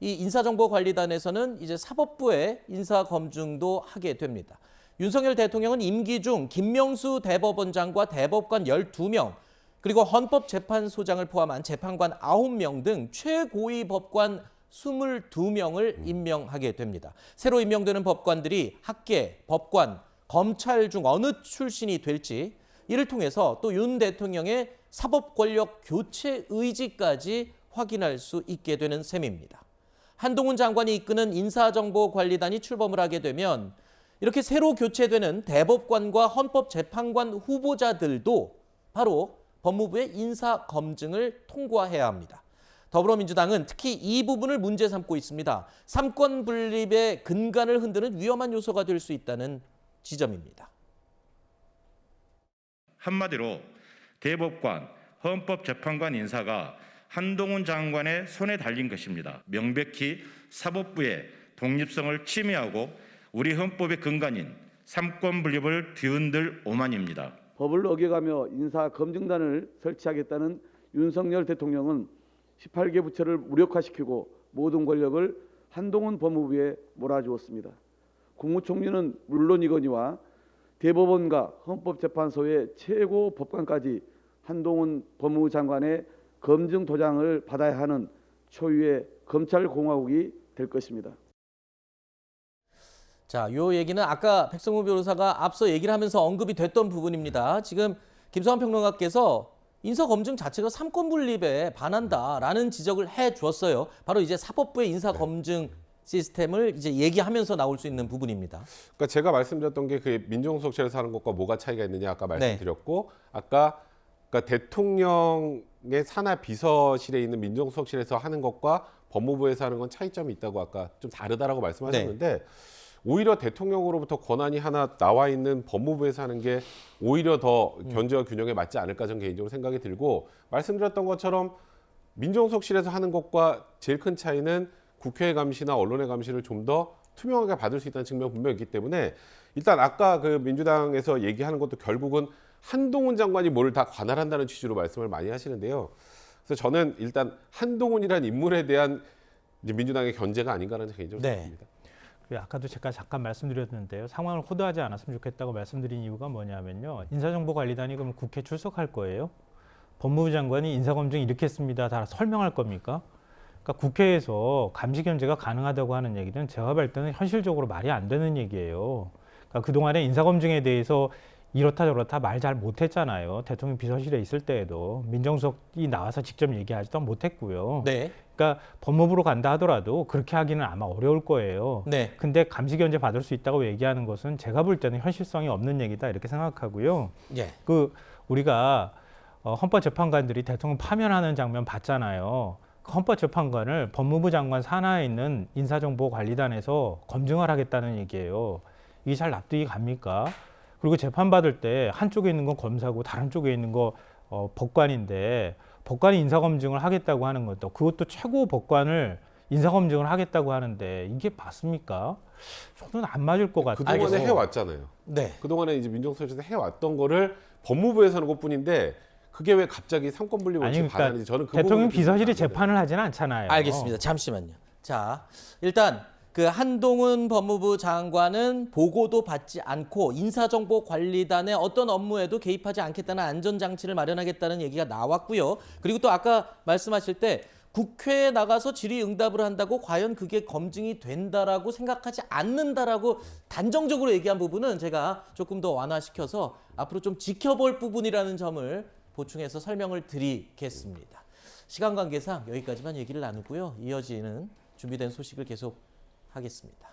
이 인사정보관리단에서는 이제 사법부의 인사검증도 하게 됩니다. 윤석열 대통령은 임기 중 김명수 대법원장과 대법관 12명, 그리고 헌법재판소장을 포함한 재판관 9명 등 최고위 법관 22명을 임명하게 됩니다. 새로 임명되는 법관들이 학계, 법관, 검찰 중 어느 출신이 될지, 이를 통해서 또 윤 대통령의 사법권력 교체 의지까지 확인할 수 있게 되는 셈입니다. 한동훈 장관이 이끄는 인사정보관리단이 출범을 하게 되면 이렇게 새로 교체되는 대법관과 헌법재판관 후보자들도 바로 법무부의 인사검증을 통과해야 합니다. 더불어민주당은 특히 이 부분을 문제 삼고 있습니다. 삼권 분립의 근간을 흔드는 위험한 요소가 될 수 있다는 지점입니다. 한마디로 대법관, 헌법재판관 인사가 한동훈 장관의 손에 달린 것입니다. 명백히 사법부의 독립성을 침해하고 우리 헌법의 근간인 삼권 분립을 뒤흔들 오만입니다. 법을 어겨가며 인사검증단을 설치하겠다는 윤석열 대통령은 18개 부처를 무력화시키고 모든 권력을 한동훈 법무부에 몰아주었습니다. 국무총리는 물론이거니와 대법원과 헌법재판소의 최고 법관까지 한동훈 법무부 장관의 검증 도장을 받아야 하는 초유의 검찰공화국이 될 것입니다. 자, 요 얘기는 아까 백성무 변호사가 앞서 얘기를 하면서 언급이 됐던 부분입니다. 지금 김성환 평론가께서 인사검증 자체가 삼권 분립에 반한다라는 지적을 해 주었어요. 바로 이제 사법부의 인사검증 시스템을 이제 얘기하면서 나올 수 있는 부분입니다. 그러니까 제가 말씀드렸던 게 그 민정수석실에서 하는 것과 뭐가 차이가 있느냐 아까 말씀드렸고, 아까 그러니까 대통령의 산하 비서실에 있는 민정수석실에서 하는 것과 법무부에서 하는 건 차이점이 있다고 아까 좀 다르다라고 말씀하셨는데, 오히려 대통령으로부터 권한이 하나 나와 있는 법무부에서 하는 게 오히려 더 견제와 균형에 맞지 않을까 저는 개인적으로 생각이 들고, 말씀드렸던 것처럼 민정수석실에서 하는 것과 제일 큰 차이는 국회의 감시나 언론의 감시를 좀 더 투명하게 받을 수 있다는 측면이 분명히 있기 때문에, 일단 아까 그 민주당에서 얘기하는 것도 결국은 한동훈 장관이 뭘 다 관할한다는 취지로 말씀을 많이 하시는데요. 그래서 저는 일단 한동훈이라는 인물에 대한 이제 민주당의 견제가 아닌가라는 개인적으로 생각합니다. 아까도 제가 잠깐 말씀드렸는데요. 상황을 호도하지 않았으면 좋겠다고 말씀드린 이유가 뭐냐면요. 인사정보관리단이 그럼 국회 출석할 거예요? 법무부 장관이 인사검증 이렇게 했습니다. 다 설명할 겁니까? 그러니까 국회에서 감시 견제가 가능하다고 하는 얘기는 제가 볼 때는 현실적으로 말이 안 되는 얘기예요. 그러니까 그동안에 인사검증에 대해서 이렇다 저렇다 말 잘 못했잖아요. 대통령 비서실에 있을 때에도 민정수석이 나와서 직접 얘기하지도 못했고요. 그러니까 법무부로 간다 하더라도 그렇게 하기는 아마 어려울 거예요. 근데 감시 견제 받을 수 있다고 얘기하는 것은 제가 볼 때는 현실성이 없는 얘기다 이렇게 생각하고요. 그 우리가 헌법재판관들이 대통령 파면하는 장면 봤잖아요. 헌법재판관을 법무부 장관 산하에 있는 인사정보관리단에서 검증을 하겠다는 얘기예요. 이게 잘 납득이 갑니까? 그리고 재판받을 때 한쪽에 있는 건 검사고 다른 쪽에 있는 거 법관인데, 법관이 인사검증을 하겠다고 하는 것도, 그것도 최고 법관을 인사검증을 하겠다고 하는데 이게 맞습니까? 저는 안 맞을 것 같아요. 그동안에 해왔잖아요. 그동안에 이제 민정수석실에서 해왔던 거를 법무부에서 하는 것뿐인데 그게 왜 갑자기 삼권 분립을 반하는지 저는 그 대통령 비서실이 재판을 하지는 않잖아요. 알겠습니다. 잠시만요. 자, 일단 그 한동훈 법무부 장관은 보고도 받지 않고 인사정보관리단의 어떤 업무에도 개입하지 않겠다는 안전장치를 마련하겠다는 얘기가 나왔고요. 그리고 또 아까 말씀하실 때 국회에 나가서 질의응답을 한다고 과연 그게 검증이 된다라고 생각하지 않는다라고 단정적으로 얘기한 부분은 제가 조금 더 완화시켜서 앞으로 좀 지켜볼 부분이라는 점을 보충해서 설명을 드리겠습니다. 시간 관계상 여기까지만 얘기를 나누고요. 이어지는 준비된 소식을 계속 하겠습니다.